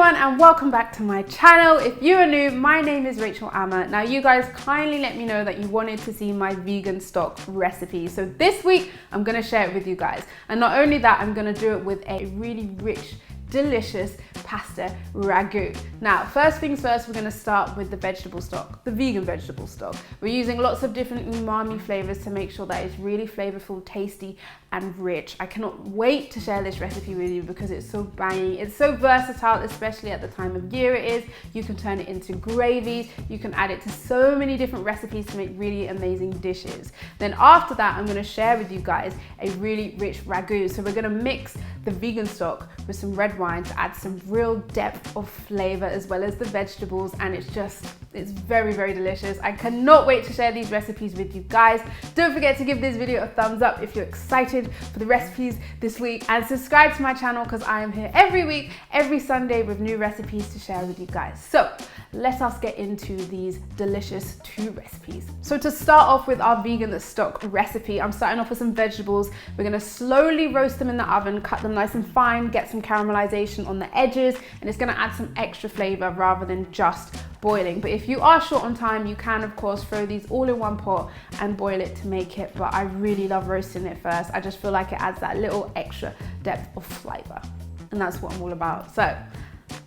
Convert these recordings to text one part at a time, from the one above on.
everyone and welcome back to my channel. If you are new, my name is Rachel Amma. Now you guys kindly let me know that you wanted to see my vegan stock recipe. So this week I'm going to share it with you guys. And not only that, I'm going to do it with a really rich, delicious pasta ragu. Now, first things first, we're going to start with the vegetable stock, the vegan vegetable stock. We're using lots of different umami flavors to make sure that it's really flavorful, tasty, and rich. I cannot wait to share this recipe with you because it's so banging. It's so versatile, especially at the time of year it is. You can turn it into gravies. You can add it to so many different recipes to make really amazing dishes. Then after that, I'm going to share with you guys a really rich ragu. So we're going to mix the vegan stock with some red wine to add some real depth of flavor as well as the vegetables, and it's very, very delicious. I cannot wait to share these recipes with you guys. Don't forget to give this video a thumbs up if you're excited for the recipes this week, and subscribe to my channel because I am here every week, every Sunday with new recipes to share with you guys. So let us get into these delicious two recipes. So to start off with our vegan stock recipe, I'm starting off with some vegetables. We're gonna slowly roast them in the oven, cut them nice and fine, get some caramelization on the edges, and it's gonna add some extra flavor rather than just boiling. But if you are short on time, you can of course throw these all in one pot and boil it to make it, but I really love roasting it first. I just feel like it adds that little extra depth of flavor, and that's what I'm all about. So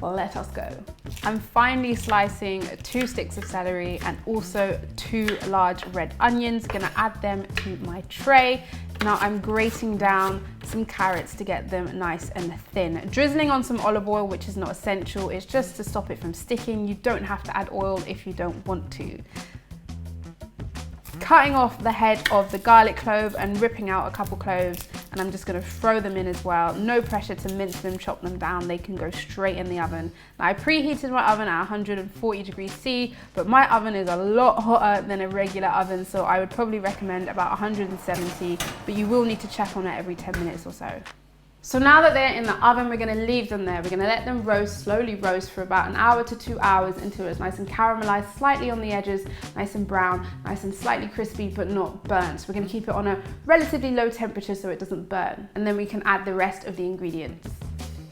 let us go. I'm finely slicing 2 sticks of celery and also 2 large red onions. Gonna add them to my tray. Now I'm grating down some carrots to get them nice and thin. Drizzling on some olive oil, which is not essential, it's just to stop it from sticking. You don't have to add oil if you don't want to. Cutting off the head of the garlic clove and ripping out a couple cloves, and I'm just going to throw them in as well. No pressure to mince them, chop them down, they can go straight in the oven. Now I preheated my oven at 140 degrees C, but my oven is a lot hotter than a regular oven, so I would probably recommend about 170, but you will need to check on it every 10 minutes or so. So now that they're in the oven, we're gonna leave them there. We're gonna let them roast, slowly roast for about 1 hour to 2 hours until it's nice and caramelized, slightly on the edges, nice and brown, nice and slightly crispy, but not burnt. So we're gonna keep it on a relatively low temperature so it doesn't burn. And then we can add the rest of the ingredients.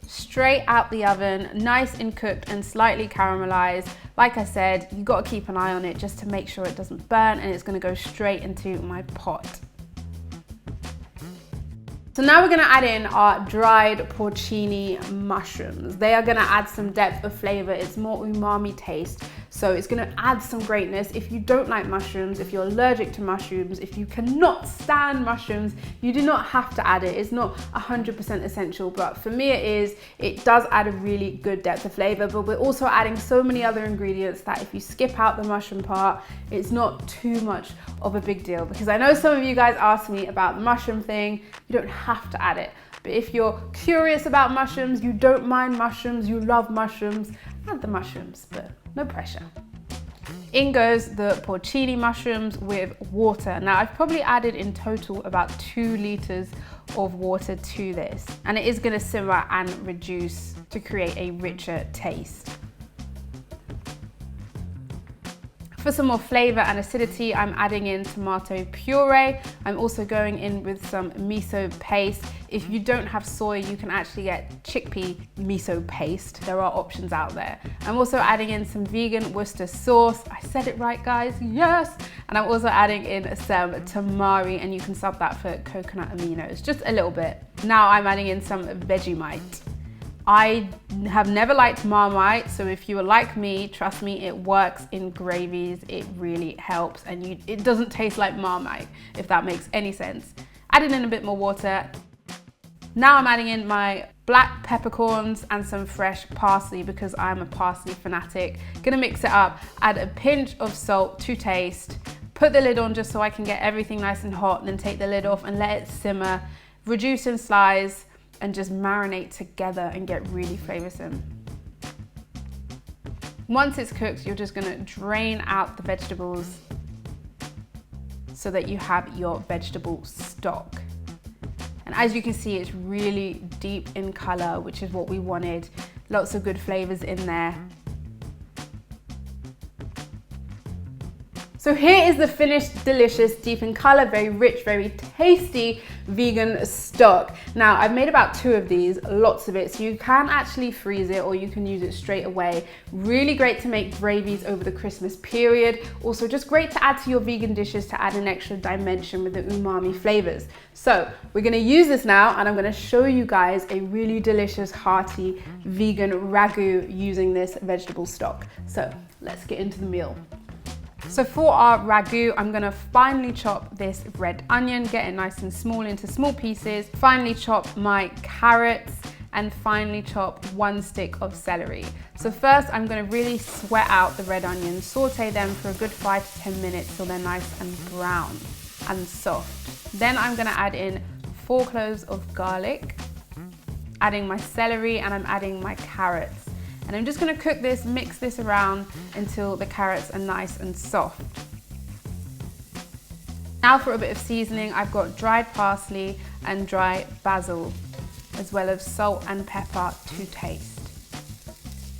Straight out the oven, nice and cooked and slightly caramelized. Like I said, you gotta keep an eye on it just to make sure it doesn't burn, and it's gonna go straight into my pot. So now we're gonna add in our dried porcini mushrooms. They are gonna add some depth of flavor. It's more umami taste. So it's gonna add some greatness. If you don't like mushrooms, if you're allergic to mushrooms, if you cannot stand mushrooms, you do not have to add it. It's not 100% essential, but for me it is. It does add a really good depth of flavor, but we're also adding so many other ingredients that if you skip out the mushroom part, it's not too much of a big deal. Because I know some of you guys asked me about the mushroom thing. You don't have to add it. But if you're curious about mushrooms, you don't mind mushrooms, you love mushrooms, add the mushrooms, but no pressure. In goes the porcini mushrooms with water. Now I've probably added in total about 2 liters of water to this, and it is gonna simmer and reduce to create a richer taste. For some more flavor and acidity, I'm adding in tomato puree. I'm also going in with some miso paste. If you don't have soy, you can actually get chickpea miso paste. There are options out there. I'm also adding in some vegan Worcester sauce. I said it right, guys, yes. And I'm also adding in some tamari, and you can sub that for coconut aminos, just a little bit. Now I'm adding in some Vegemite. I have never liked Marmite, so if you are like me, trust me, it works in gravies. It really helps, and it doesn't taste like Marmite, if that makes any sense. Adding in a bit more water. Now I'm adding in my black peppercorns and some fresh parsley because I'm a parsley fanatic. Gonna mix it up, add a pinch of salt to taste, put the lid on just so I can get everything nice and hot, then take the lid off and let it simmer, reduce in size, and just marinate together and get really flavoursome. Once it's cooked, you're just gonna drain out the vegetables so that you have your vegetable stock. And as you can see, it's really deep in colour, which is what we wanted. Lots of good flavours in there. So here is the finished, delicious, deep in color, very rich, very tasty vegan stock. Now I've made about 2 of these, lots of it, so you can actually freeze it or you can use it straight away. Really great to make gravies over the Christmas period. Also just great to add to your vegan dishes to add an extra dimension with the umami flavors. So we're gonna use this now and I'm gonna show you guys a really delicious, hearty vegan ragu using this vegetable stock. So let's get into the meal. So for our ragu, I'm gonna finely chop this red onion, get it nice and small into small pieces, finely chop my carrots, and finely chop 1 stick of celery. So first I'm gonna really sweat out the red onions, saute them for a good 5 to 10 minutes till they're nice and brown and soft. Then I'm gonna add in 4 cloves of garlic, adding my celery, and I'm adding my carrots. And I'm just gonna cook this, mix this around until the carrots are nice and soft. Now for a bit of seasoning, I've got dried parsley and dry basil, as well as salt and pepper to taste.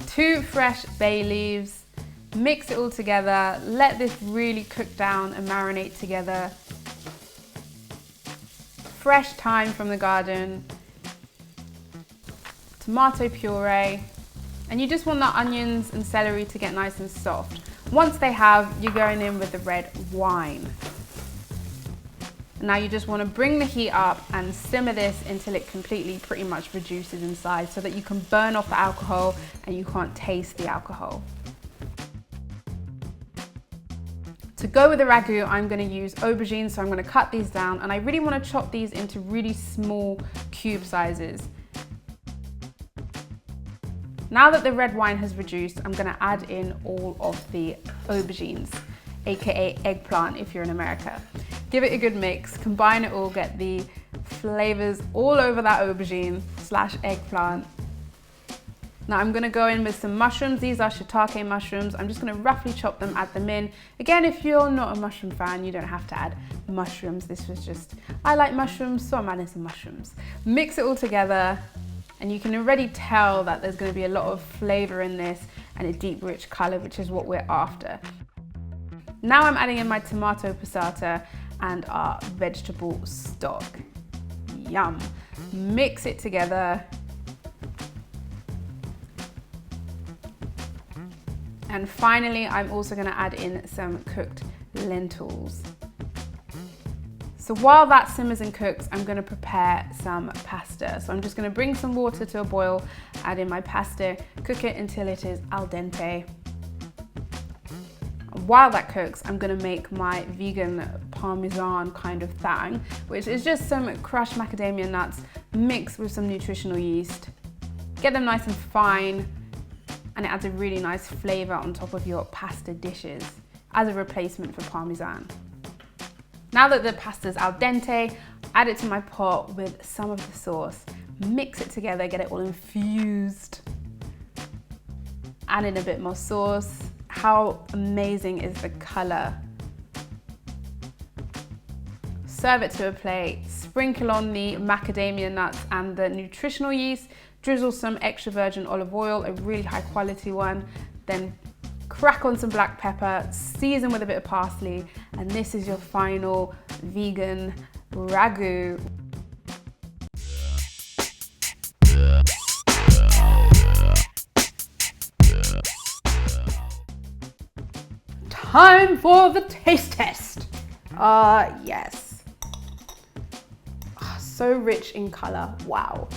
2 fresh bay leaves, mix it all together, let this really cook down and marinate together. Fresh thyme from the garden, tomato puree, and you just want the onions and celery to get nice and soft. Once they have, you're going in with the red wine. Now you just want to bring the heat up and simmer this until it completely pretty much reduces in size so that you can burn off the alcohol and you can't taste the alcohol. To go with the ragu, I'm going to use aubergines, so I'm going to cut these down and I really want to chop these into really small cube sizes. Now that the red wine has reduced, I'm gonna add in all of the aubergines, aka eggplant if you're in America. Give it a good mix, combine it all, get the flavors all over that aubergine / eggplant. Now I'm gonna go in with some mushrooms. These are shiitake mushrooms. I'm just gonna roughly chop them, add them in. Again, if you're not a mushroom fan, you don't have to add mushrooms. This was just, I like mushrooms, so I'm adding some mushrooms. Mix it all together. And you can already tell that there's going to be a lot of flavor in this and a deep rich color, which is what we're after. Now I'm adding in my tomato passata and our vegetable stock. Yum. Mix it together. And finally, I'm also going to add in some cooked lentils. So while that simmers and cooks, I'm going to prepare some pasta. So I'm just going to bring some water to a boil, add in my pasta, cook it until it is al dente. While that cooks, I'm going to make my vegan parmesan kind of thing, which is just some crushed macadamia nuts mixed with some nutritional yeast. Get them nice and fine, and it adds a really nice flavor on top of your pasta dishes as a replacement for parmesan. Now that the pasta's al dente, add it to my pot with some of the sauce. Mix it together, get it all infused. Add in a bit more sauce. How amazing is the color? Serve it to a plate. Sprinkle on the macadamia nuts and the nutritional yeast. Drizzle some extra virgin olive oil, a really high quality one. Then crack on some black pepper, season with a bit of parsley, and this is your final vegan ragu. Time for the taste test. Yes. So rich in color, wow.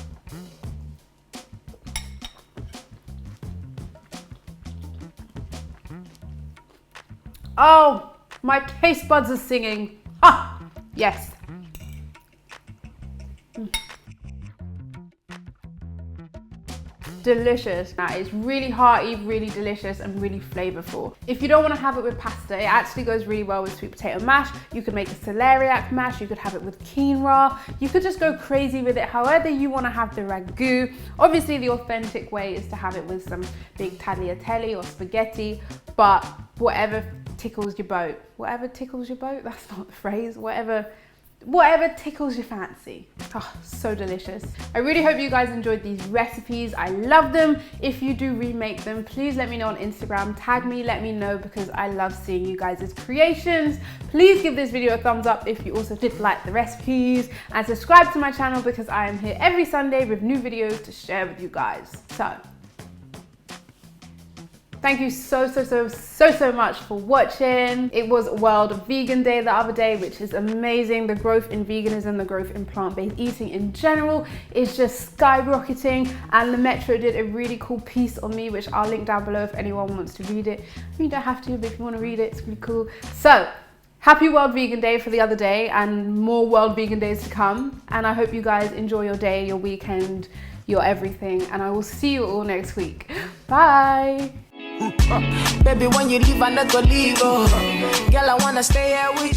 Oh, my taste buds are singing. Ah, yes. Delicious. Now it's really hearty, really delicious, and really flavorful. If you don't want to have it with pasta, it actually goes really well with sweet potato mash. You could make a celeriac mash, you could have it with quinoa, you could just go crazy with it however you want to have the ragu. Obviously the authentic way is to have it with some big tagliatelle or spaghetti, but whatever tickles your boat. Whatever tickles your boat? That's not the phrase. Whatever whatever tickles your fancy. Oh, so delicious. I really hope you guys enjoyed these recipes. I love them. If you do remake them, please let me know on Instagram. Tag me, let me know, because I love seeing you guys' creations. Please give this video a thumbs up if you also did like the recipes, and subscribe to my channel because I am here every Sunday with new videos to share with you guys. So, thank you so much for watching. It was World Vegan Day the other day, which is amazing. The growth in veganism, the growth in plant-based eating in general is just skyrocketing. And the Metro did a really cool piece on me, which I'll link down below if anyone wants to read it. You don't have to, but if you want to read it, it's really cool. So, happy World Vegan Day for the other day, and more World Vegan Days to come. And I hope you guys enjoy your day, your weekend, your everything. And I will see you all next week. Bye. Baby, when you leave, I not go leave. Oh. Girl, I wanna stay here with you.